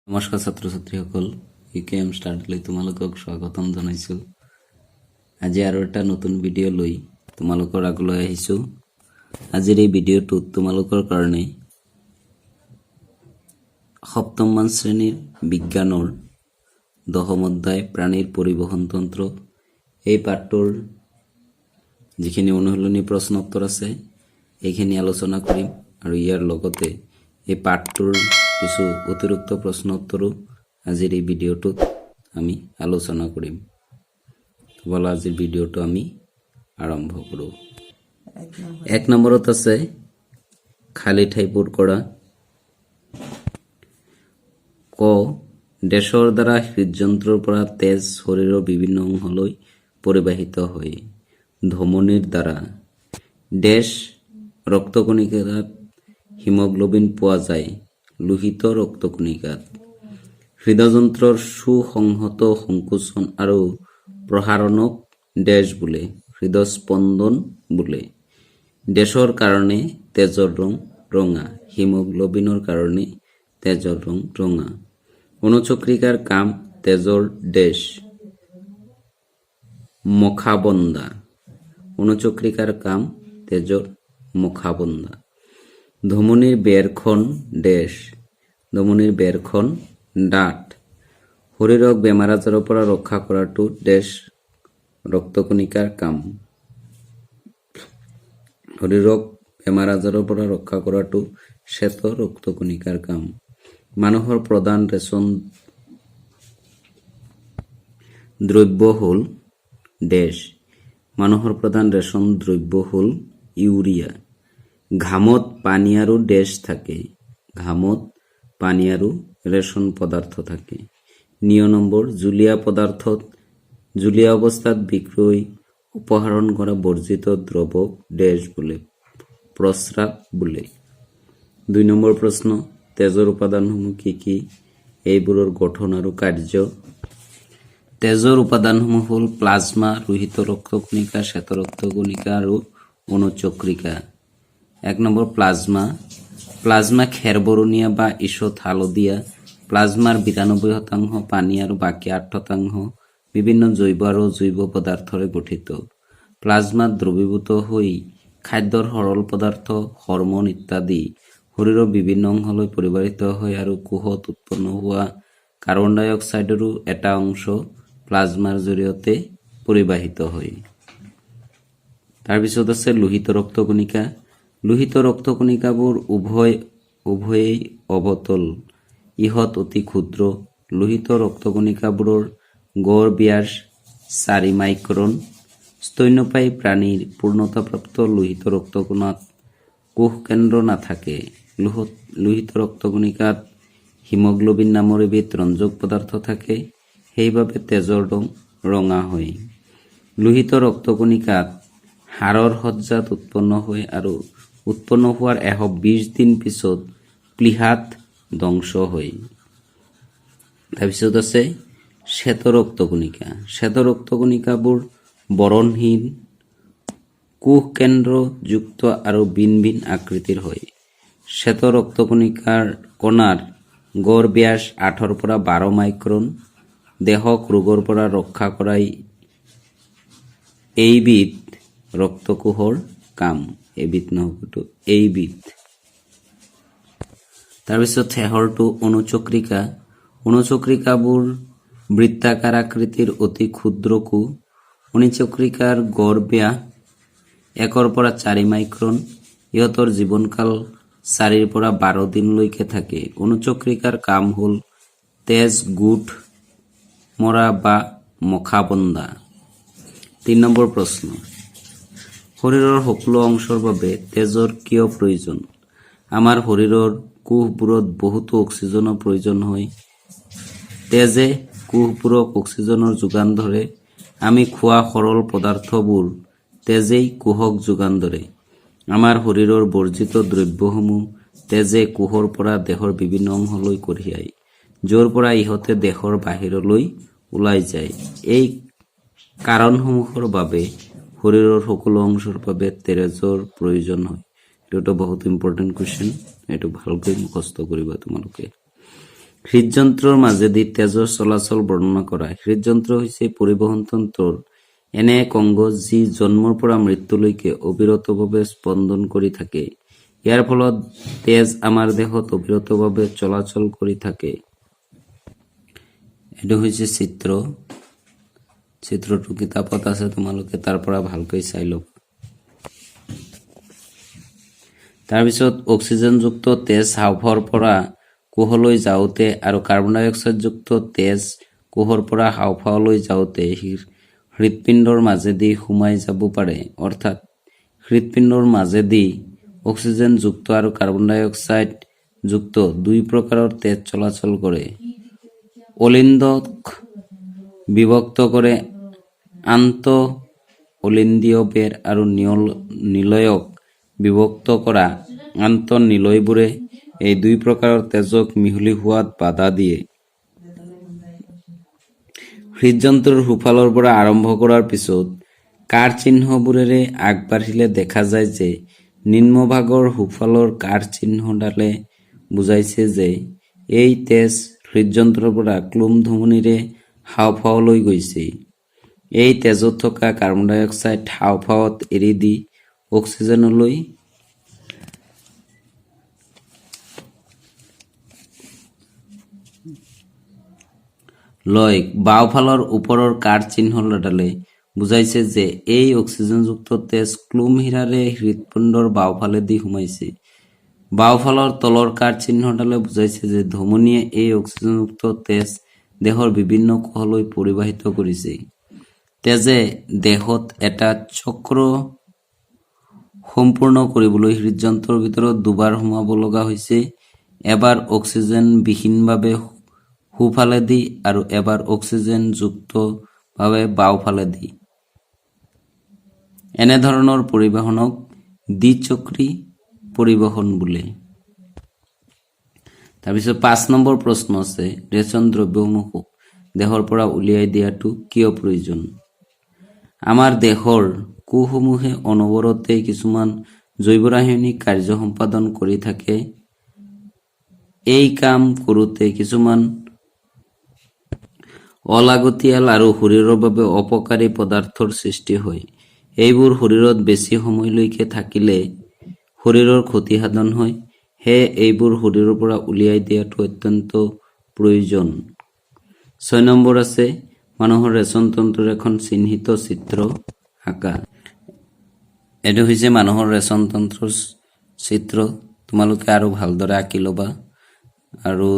নমস্কাৰ ছাত্ৰ ছাত্ৰীসকল, ইকেএম ষ্টাৰ্টলৈ তোমালোকক স্বাগতম জনাইছোঁ। আজি আৰু এটা নতুন ভিডিঅ' লৈ তোমালোকৰ আগলৈ আহিছোঁ। আজিৰ এই ভিডিঅ'টোত তোমালোকৰ কাৰণে সপ্তমমান শ্ৰেণীৰ বিজ্ঞানৰ 10ম অধ্যায় প্ৰাণীৰ পৰিবহন তন্ত্ৰ এই পাঠটোৰ যিখিনি অনুশীলনী প্ৰশ্ন উত্তৰ আছে এইখিনি আলোচনা কৰিম আৰু ইয়াৰ লগতে এই পাঠটোৰ কিছু অতিৰিক্ত প্ৰশ্ন উত্তৰো আজিৰ এই ভিডিঅ'টোত আমি আলোচনা কৰিম। বলা আজিৰ ভিডিঅ'টো আমি আৰম্ভ কৰোঁ। 1 নম্বৰত আছে খালী ঠাই পূৰ কৰা। ক দেশৰ দ্বাৰা হৃদযন্ত্ৰৰ পৰা তেজ শৰীৰৰ বিভিন্ন অংশলৈ পৰিবাহিত হয়। ধমনীৰ দ্বাৰা দেশ ৰক্তকণিকাত হিমোগ্লোবিন পোৱা যায়। লোহিত ৰক্তকণিকাত হৃদযন্ত্ৰৰ সুসংহত সংকোচন আৰু প্ৰসাৰণক দেশ বোলে হৃদস্পন্দন বোলে। দেশৰ কাৰণে তেজৰ ৰং ৰঙা, হিমোগ্লোবিনৰ কাৰণে তেজৰ ৰং ৰঙা। অনুচক্ৰিকাৰ কাম তেজৰ দেশ মখাবন্ধা। অনুচক্ৰিকাৰ কাম তেজৰ মখাবন্ধা। ধমনীৰ বেৰখন দেশ ধমনীৰ বেৰখন ডাঠ। শৰীৰক বেমাৰ আজাৰৰ পৰা ৰক্ষা কৰাটো দেশ ৰক্তকণিকাৰ কাম। শৰীৰক বেমাৰ আজাৰৰ পৰা ৰক্ষা কৰাটো শ্বেত ৰক্তকণিকাৰ কাম। মানুহৰ প্ৰধান ৰেচন দ্ৰব্য হ'ল দেশ মানুহৰ প্ৰধান ৰেচন দ্ৰব্য হ'ল ইউৰিয়া। ঘামত পানী আৰু দেশ থাকে। ঘামত পানী আৰু ৰেচন পদাৰ্থ থাকে। নিয় নম্বৰ জুলীয়া অৱস্থাত বিক্ৰয় উপহৰণ কৰা বৰ্জিত দ্ৰৱক দেশ বোলে প্ৰস্ৰাৱ বোলে। 2 নম্বৰ প্ৰশ্ন তেজৰ উপাদানসমূহ কি কি? এইবোৰৰ গঠন আৰু কাৰ্য। তেজৰ উপাদানসমূহ হ'ল প্লাজমা, লোহিত ৰক্তকণিকা, শ্বেত ৰক্তকণিকা আৰু অনুচক্ৰিকা। 1 নম্বৰ প্লাজমা খেৰবৰণীয়া বা ঈষৎ হালধীয়া। প্লাজমাৰ 92% পানী আৰু বাকী 8% বিভিন্ন জৈৱ আৰু অজৈব পদাৰ্থৰে গঠিত। প্লাজমাত দ্ৰৱীভূত হৈ খাদ্যৰ সৰল পদাৰ্থ, হৰম'ন ইত্যাদি শৰীৰৰ বিভিন্ন অংশলৈ পৰিবাহিত হয় আৰু কোষত উৎপন্ন হোৱা কাৰ্বন ডাই অক্সাইডৰো এটা অংশ প্লাজমাৰ জৰিয়তে পৰিবাহিত হয়। তাৰপিছত আছে লোহিত ৰক্তকণিকা। লোহিত ৰক্তকণিকাবোৰ উভয়েই অৱতল। ইহঁত অতি ক্ষুদ্ৰ। লোহিত ৰক্তকণিকাবোৰৰ গড় ব্যাস 4 মাইক্ৰন। স্তন্যপায়ী প্ৰাণীৰ পূৰ্ণতাপ্ৰাপ্ত লোহিত ৰক্তকণাত কোষকেন্দ্ৰ নাথাকে। লোহিত ৰক্তকণিকাত হিমোগ্লোবিন নামৰ এবিধ ৰঞ্জক পদাৰ্থ থাকে, সেইবাবে তেজৰ ৰং ৰঙা হয়। লোহিত ৰক্তকণিকাত হাড়ৰ সজ্জাত উৎপন্ন হয় আৰু উৎপন্ন হোৱাৰ 120 দিন পিছত প্লীহাত ধ্বংস হয়। তাৰপিছত আছে শ্বেত ৰক্তকণিকা। শ্বেত ৰক্তকণিকাবোৰ বৰণহীন, কোষকেন্দ্ৰযুক্ত আৰু ভিন ভিন আকৃতিৰ হয়। শ্বেত ৰক্তকণিকাৰ কণাৰ গড় ব্যাস 8 পৰা 12 মাইক্ৰন। দেহক ৰোগৰ পৰা ৰক্ষা কৰাই এইবিধ ৰক্তকোষৰ কাম। এইবিধ। তাৰপিছত শেষৰটো অনুচক্ৰিকা। অনুচক্ৰিকাবোৰ বৃত্তাকাৰ আকৃতিৰ অতি ক্ষুদ্ৰ কোষ। অনুচক্ৰিকাৰ গড় ব্যাস 1 পৰা 4 মাইক্ৰন। ইহঁতৰ জীৱনকাল 4 পৰা 12 দিনলৈকে থাকে। অনুচক্ৰিকাৰ কাম হ'ল তেজ গোট মৰা বা মখাবন্ধা। 3 নম্বৰ প্ৰশ্ন শৰীৰৰ সকলো অংশৰ বাবে তেজৰ কিয় প্ৰয়োজন? আমাৰ শৰীৰৰ কোষবোৰত বহুতো অক্সিজেনৰ প্ৰয়োজন হয়। তেজে কোষবোৰক অক্সিজেনৰ যোগান ধৰে। আমি খোৱা সৰল পদাৰ্থবোৰ তেজেই কোষক যোগান ধৰে। আমাৰ শৰীৰৰ বৰ্জিত দ্ৰব্যসমূহ তেজে কোষৰ পৰা দেহৰ বিভিন্ন অংশলৈ কঢ়িয়ায়, য'ৰ পৰা ইহঁতে দেহৰ বাহিৰলৈ ওলাই যায়। এই কাৰণসমূহৰ বাবে শৰীৰৰ সকলো অংশৰ বাবে তেজৰ প্ৰয়োজন হয়। এইটো বহুত ইম্পৰ্টেণ্ট কুৱেশ্যন, এইটো ভালকৈ মুখস্থ কৰিবা তোমালোকে। হৃদযন্ত্ৰৰ মাজেদি তেজৰ চলাচল বৰ্ণনা কৰা। হৃদযন্ত্ৰ হৈছে পৰিবহণ তন্ত্ৰৰ এনে এক অংগ যি জন্মৰ পৰা মৃত্যুলৈকে অবিৰতভাৱে স্পন্দন কৰি থাকে। ইয়াৰ ফলত তেজ আমাৰ দেহত অবিৰতভাৱে চলাচল কৰি থাকে। এইটো হৈছে চিত্ৰটো কিতাপত আছে, তোমালোকে তাৰ পৰা ভালকৈ চাই ল'বা। তাৰপিছত অক্সিজেনযুক্ত তেজ হাঁওফাঁওৰ পৰা কোষলৈ যাওঁতে আৰু কাৰ্বন ডাই অক্সাইডযুক্ত তেজ কোষৰ পৰা হাঁওফাঁওলৈ যাওঁতে হৃদপিণ্ডৰ মাজেদি সোমাই যাব পাৰে। অৰ্থাৎ হৃদপিণ্ডৰ মাজেদি অক্সিজেনযুক্ত আৰু কাৰ্বন ডাই অক্সাইড যুক্ত দুই প্ৰকাৰৰ তেজ চলাচল কৰে। অলিন্দক বিভক্ত কৰে আন্তঃ অলিন্দীয় বেৰ আৰু নিলয়ক বিভক্ত কৰা আন্তঃনিলয়বোৰে এই দুই প্ৰকাৰৰ তেজক মিহলি হোৱাত বাধা দিয়ে। হৃদযন্ত্ৰৰ সোঁফালৰ পৰা আৰম্ভ কৰাৰ পিছত কাঁড় চিহ্নবোৰেৰে আগবাঢ়িলে দেখা যায় যে নিম্নভাগৰ সোঁফালৰ কাঁড় চিহ্নডালে বুজাইছে যে এই তেজ হৃদযন্ত্ৰৰ পৰা ক্লোম ধমনীৰে হাঁওফাঁওলৈ গৈছে। এই তেজত থকা কাৰ্বন ডাই অক্সাইড হাঁওফাঁওত এৰি দি অক্সিজেনলৈ লয়। বাওঁফালৰ ওপৰৰ কাঁড় চিহ্নডালে বুজাইছে যে এই অক্সিজেনযুক্ত তেজ ক্লোম হীৰাৰে হৃদপিণ্ডৰ বাওঁফালেদি সোমাইছে। বাওঁফালৰ তলৰ কাঁড় চিহ্নডালে বুজাইছে যে ধমনীয়ে এই অক্সিজেনযুক্ত তেজ দেহৰ বিভিন্ন কোষলৈ পৰিবাহিত কৰিছে। তেজে দেহত এটা চক্ৰ সম্পূৰ্ণ কৰিবলৈ হৃদযন্ত্ৰৰ ভিতৰত দুবাৰ সোমাব লগা হৈছে, এবাৰ অক্সিজেনবিহীনভাৱে সোঁফালেদি আৰু এবাৰ অক্সিজেনযুক্তভাৱে বাওঁফালেদি। এনেধৰণৰ পৰিবহণক দ্বিচক্ৰী পৰিবহণ বোলে। তাৰপিছত 5 নম্বৰ প্ৰশ্ন আছে, ৰেচন দ্ৰব্যসমূহ দেহৰ পৰা উলিয়াই দিয়াটো কিয় প্ৰয়োজন? আমাৰ দেহৰ কোষসমূহে অনবৰতে কিছুমান জৈৱ ৰাসায়নিক কাৰ্য সম্পাদন কৰি থাকে। এই কাম কৰোঁতে কিছুমান অলাগতিয়াল আৰু শৰীৰৰ বাবে অপকাৰী পদাৰ্থৰ সৃষ্টি হয়। এইবোৰ শৰীৰত বেছি সময়লৈকে থাকিলে শৰীৰৰ ক্ষতি সাধন হয়। সেয়ে এইবোৰ শৰীৰৰ পৰা উলিয়াই দিয়াটো অত্যন্ত প্ৰয়োজন। 6 নম্বৰ আছে, মানুহৰ ৰেচন তন্ত্ৰৰ এখন চিহ্নিত চিত্ৰ আঁকা। এইটো হৈছে মানুহৰ ৰেচন তন্ত্ৰৰ চিত্ৰ। তোমালোকে আৰু ভালদৰে আঁকি ল'বা আৰু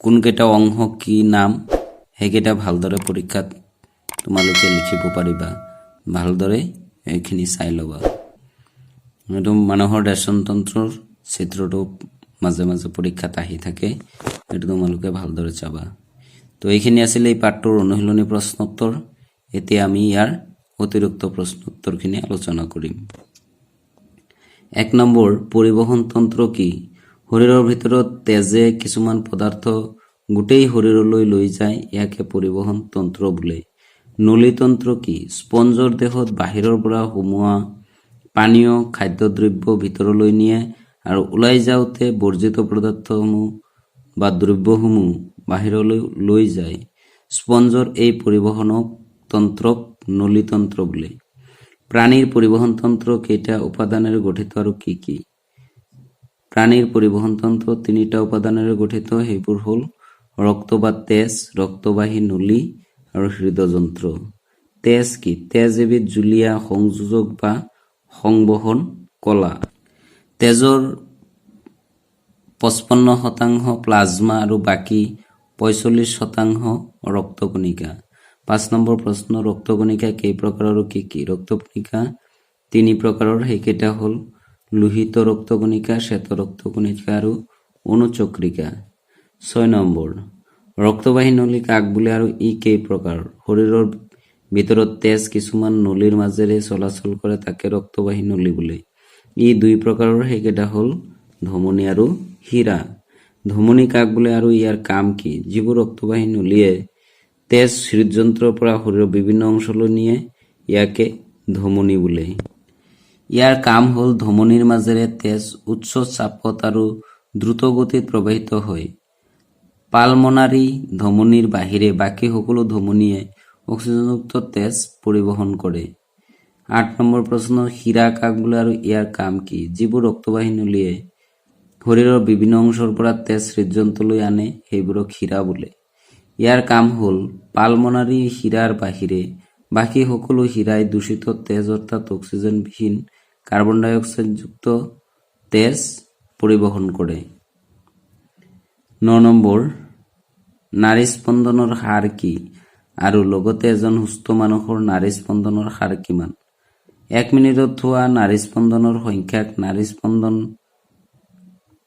কোনকেইটা অংশ কি নাম সেইকেইটা ভালদৰে পৰীক্ষাত তোমালোকে লিখিব পাৰিবা। ভালদৰে এইখিনি চাই ল'বা। এইটো মানুহৰ ৰেচন তন্ত্ৰৰ চিত্ৰটো মাজে মাজে পৰীক্ষাত আহি থাকে, এইটো তোমালোকে ভালদৰে চাবা। তো এইখিনি আছিলে এই পাঠটোৰ অনুশীলনী প্ৰশ্নোত্তৰ। এতিয়া আমি ইয়াৰ অতিৰিক্ত প্ৰশ্নোত্তৰখিনি আলোচনা কৰিম। 1 নম্বৰ, পৰিবহণ তন্ত্ৰ কি? শৰীৰৰ ভিতৰত তেজে কিছুমান পদাৰ্থ গোটেই শৰীৰলৈ লৈ যায়, ইয়াকে পৰিবহণ তন্ত্ৰ বোলে। নলীতন্ত্ৰ কি? স্পঞ্জৰ দেহত বাহিৰৰ পৰা সোমোৱা পানীয় খাদ্যদ্ৰব্য ভিতৰলৈ নিয়ে আৰু ওলাই যাওঁতে বৰ্জিত পদাৰ্থসমূহ বা দ্ৰব্যসমূহ বাহিৰলৈ লৈ যায়। স্পঞ্জৰ এই পৰিবহণ তন্ত্ৰক নলীতন্ত্ৰ বোলে। প্ৰাণীৰ পৰিবহণ তন্ত্ৰ কেইটা উপাদানেৰে গঠিত আৰু কি কি? প্ৰাণীৰ পৰিবহণ তন্ত্ৰ 3টা উপাদানেৰে গঠিত। সেইবোৰ হ'ল ৰক্ত বা তেজ, ৰক্তবাহী নলী আৰু হৃদযন্ত্ৰ। তেজ কি? তেজ এবিধ জুলীয়া সংযোজক বা সংবহন কলা। তেজৰ 55% প্লাজমা আৰু বাকী 45% ৰক্তকণিকা। 5 নম্বৰ প্ৰশ্ন, ৰক্তকণিকা কেই প্ৰকাৰৰ আৰু কি কি? ৰক্তকণিকা 3 প্ৰকাৰৰ, সেইকেইটা হ'ল লোহিত ৰক্তকণিকা, শ্বেত ৰক্তকণিকা আৰু অনুচক্ৰিকা। 6 নম্বৰ, ৰক্তবাহী নলী কাক বোলে আৰু ই কেই প্ৰকাৰৰ? শৰীৰৰ ভিতৰত তেজ কিছুমান নলীৰ মাজেৰে চলাচল কৰে, তাকে ৰক্তবাহী নলী বোলে। ই 2 প্ৰকাৰৰ, সেইকেইটা হ'ল ধমনী আৰু হীৰা। ধমনী কাক বোলে আৰু ইয়াৰ কাম কি? যিবোৰ ৰক্তবাহী নলীয়ে তেজ হৃদযন্ত্ৰৰ পৰা শৰীৰৰ বিভিন্ন অংশলৈ নিয়ে, ইয়াকে ধমনী বোলে। ইয়াৰ কাম হ'ল ধমনীৰ মাজেৰে তেজ উচ্চ চাপত আৰু দ্ৰুত গতিত প্ৰবাহিত হয় পালমনাৰী ধমনীৰ বাহিৰে বাকী সকলো ধমনীয়ে অক্সিজেনযুক্ত তেজ পৰিবহণ কৰে। 8 নম্বৰ প্ৰশ্ন, শিৰা কাক বোলে আৰু ইয়াৰ কাম কি? যিবোৰ ৰক্তবাহী নলীয়ে শৰীৰৰ বিভিন্ন অংশৰ পৰা তেজ হৃদযন্ত্ৰলৈ আনে সেইবোৰক শিৰা বোলে। ইয়াৰ কাম হ'ল পালমনাৰী শিৰাৰ বাহিৰে বাকী সকলো শিৰাই দূষিত তেজ অৰ্থাৎ অক্সিজেনবিহীন কাৰ্বন ডাই অক্সাইডযুক্ত তেজ পৰিবহণ কৰে। 9 নম্বৰ, নাড়ী স্পন্দনৰ হাৰ কি আৰু লগতে এজন সুস্থ মানুহৰ নাড়ী স্পন্দনৰ হাৰ কিমান? 1 মিনিটত হোৱা নাড়ী স্পন্দনৰ সংখ্যাক নাড়ী স্পন্দন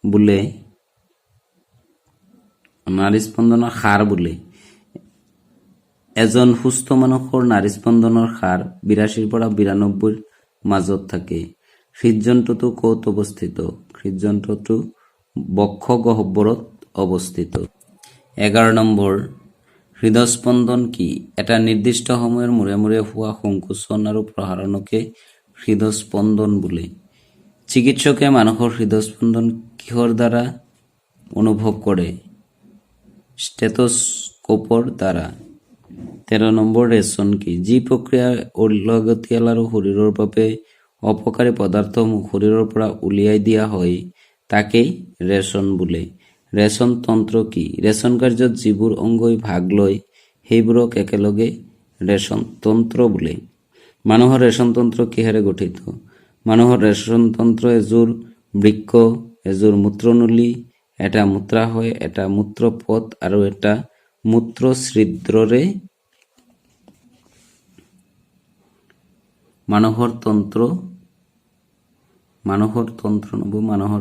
বোলে, নাড়ী স্পন্দনৰ হাৰ বোলে। এজন সুস্থ মানুহৰ নাড়ী স্পন্দনৰ হাৰ 82 পৰা 92 মাজত থাকে। হৃদযন্ত্ৰটো ক'ত অৱস্থিত? হৃদযন্ত্ৰটো বক্ষ গহ্বৰত অৱস্থিত। 11 নম্বৰ, হৃদস্পন্দন কি? এটা নিৰ্দিষ্ট সময়ৰ মূৰে মূৰে হোৱা সংকোচন আৰু প্ৰসাৰণকে হৃদস্পন্দন বোলে। চিকিৎসকে মানুহৰ হৃদস্পন্দন কিহৰ দ্বাৰা অনুভৱ কৰে? ষ্টেথোস্কোপৰ দ্বাৰা। 13 নম্বৰ, ৰেচন কি? যি প্ৰক্ৰিয়াই অলাগতিয়াল আৰু শৰীৰৰ বাবে অপকাৰী পদাৰ্থসমূহ শৰীৰৰ পৰা উলিয়াই দিয়া হয় তাকেই ৰেচন বোলে। ৰেচন তন্ত্ৰ কি? ৰেচন কাৰ্যত যিবোৰ অংগই ভাগ লয় সেইবোৰক একেলগে ৰেচন তন্ত্ৰ বোলে। মানুহৰ ৰেচন তন্ত্ৰ কিহেৰে গঠিত? মানুহৰ ৰেচন তন্ত্ৰ এযোৰ বৃক্ক, এযোৰ মূত্ৰনলী, এটা মূত্ৰাশয়, এটা মূত্ৰপথ আৰু এটা মূত্ৰছিদ্ৰৰে মানুহৰ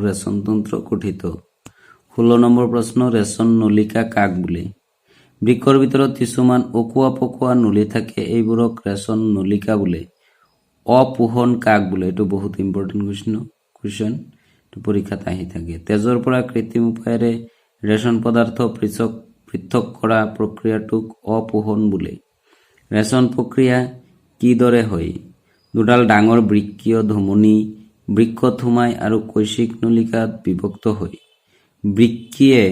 ৰেচন তন্ত্ৰ গঠিত। 16 নম্বৰ প্ৰশ্ন, ৰেচন নলিকা কাক বোলে? বৃক্কৰ ভিতৰত কিছুমান অকোৱা পকোৱা নলী থাকে, এইবোৰক ৰেচন নলিকা বোলে। অপোহণ কাক বোলে? এইটো বহুত ইম্পৰ্টেণ্ট কুৱেশ্যন, পৰীক্ষাত আহি থাকে। তেজৰ পৰা কৃত্ৰিম উপায়েৰে ৰেচন পদাৰ্থ পৃথক কৰা প্ৰক্ৰিয়াটোক অপোহণ বোলে। ৰেচন প্ৰক্ৰিয়া কিদৰে হয়? দুডাল ডাঙৰ বৃক্কীয় ধমনী বৃক্কত সোমাই আৰু কৈশিক নলিকাত বিভক্ত হয়। বৃক্কীয়ে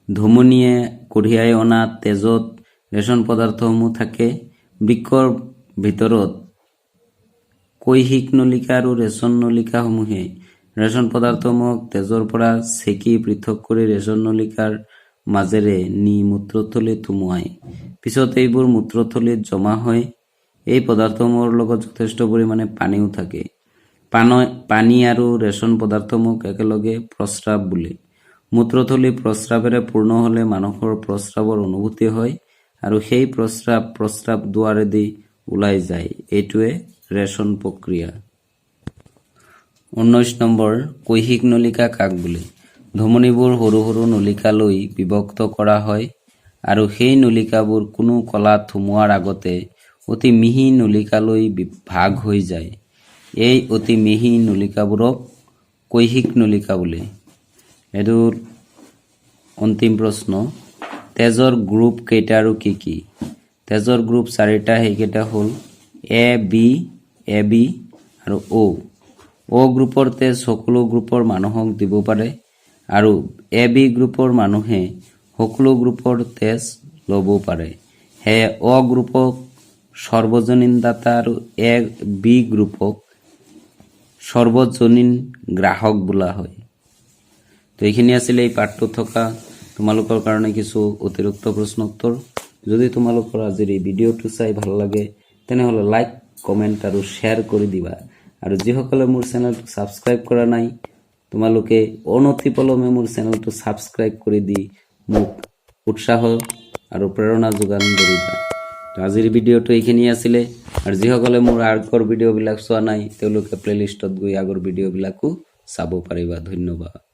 ধমনীয়ে কঢ়িয়াই অনা তেজত ৰেচন পদাৰ্থসমূহ থাকে। বৃক্কৰ ভিতৰত কৈশিক নলিকা আৰু ৰেচন নলিকাসমূহে ৰেচন পদাৰ্থসমূহক তেজৰ পৰা ছেকি পৃথক কৰি ৰেচন নলিকাৰ মাজেৰে নি মূত্ৰথলীত সুমুৱায়। পিছত এইবোৰ মূত্ৰথলীত জমা হয়। এই পদাৰ্থসমূহৰ লগত যথেষ্ট পৰিমাণে পানীও থাকে। পানী আৰু ৰেচন পদাৰ্থসমূহক একেলগে প্ৰস্ৰাৱ বোলে। মূত্ৰথলী প্ৰস্ৰাৱেৰে পূৰ্ণ হ'লে মানুহৰ প্ৰস্ৰাৱৰ অনুভূতি হয় আৰু সেই প্ৰস্ৰাৱ দুৱাৰেদি ওলাই যায়। এইটোৱে ৰেচন প্ৰক্ৰিয়া। 19 নম্বৰ, কৈশিক নলিকা কাক বোলে? ধমনীবোৰ সৰু সৰু নলিকালৈ বিভক্ত কৰা হয় আৰু সেই নলিকাবোৰ কোনো কলাত সোমোৱাৰ আগতে অতি মিহি নলিকালৈ ভাগ হৈ যায়। এই অতি মিহি নলিকাবোৰক কৈশিক নলিকা বোলে। এইটো অন্তিম প্ৰশ্ন, তেজৰ গ্ৰুপ কেইটা আৰু কি কি? তেজৰ গ্ৰুপ 4টা, সেইকেইটা হ'ল এ বি আৰু অ' গ্ৰুপৰ তেজ সকলো গ্ৰুপৰ মানুহক দিব পাৰে আৰু এ বি গ্ৰুপৰ মানুহে সকলো গ্ৰুপৰ তেজ ল'ব পাৰে। সেয়ে অ গ্ৰুপক সৰ্বজনীন দাতা আৰু এ বি গ্ৰুপক সৰ্বজনীন গ্ৰাহক বোলা হয়। তো এইখিনি আছিলে এই পাঠটো থকা তোমালোকৰ কাৰণে কিছু অতিৰিক্ত প্ৰশ্ন উত্তৰ। যদি তোমালোকৰ আজিৰ এই ভিডিঅ'টো চাই ভাল লাগে তেনেহ'লে লাইক, কমেণ্ট আৰু শ্বেয়াৰ কৰি দিবা। আৰু যিসকলে মোৰ চেনেলটো ছাবস্ক্ৰাইব কৰা নাই তোমালোকে অনতিপলমে মোৰ চেনেলটো ছাবস্ক্ৰাইব কৰি দি মোক উৎসাহ আৰু প্ৰেৰণা যোগান ধৰিবা। আজিৰ ভিডিঅ'টো এইখিনি আছিলে। আৰু যিসকলে মোৰ আগৰ ভিডিঅ'বিলাক চোৱা নাই তেওঁলোকে প্লেলিষ্টত গৈ আগৰ ভিডিঅ'বিলাকো চাব পাৰিবা। ধন্যবাদ।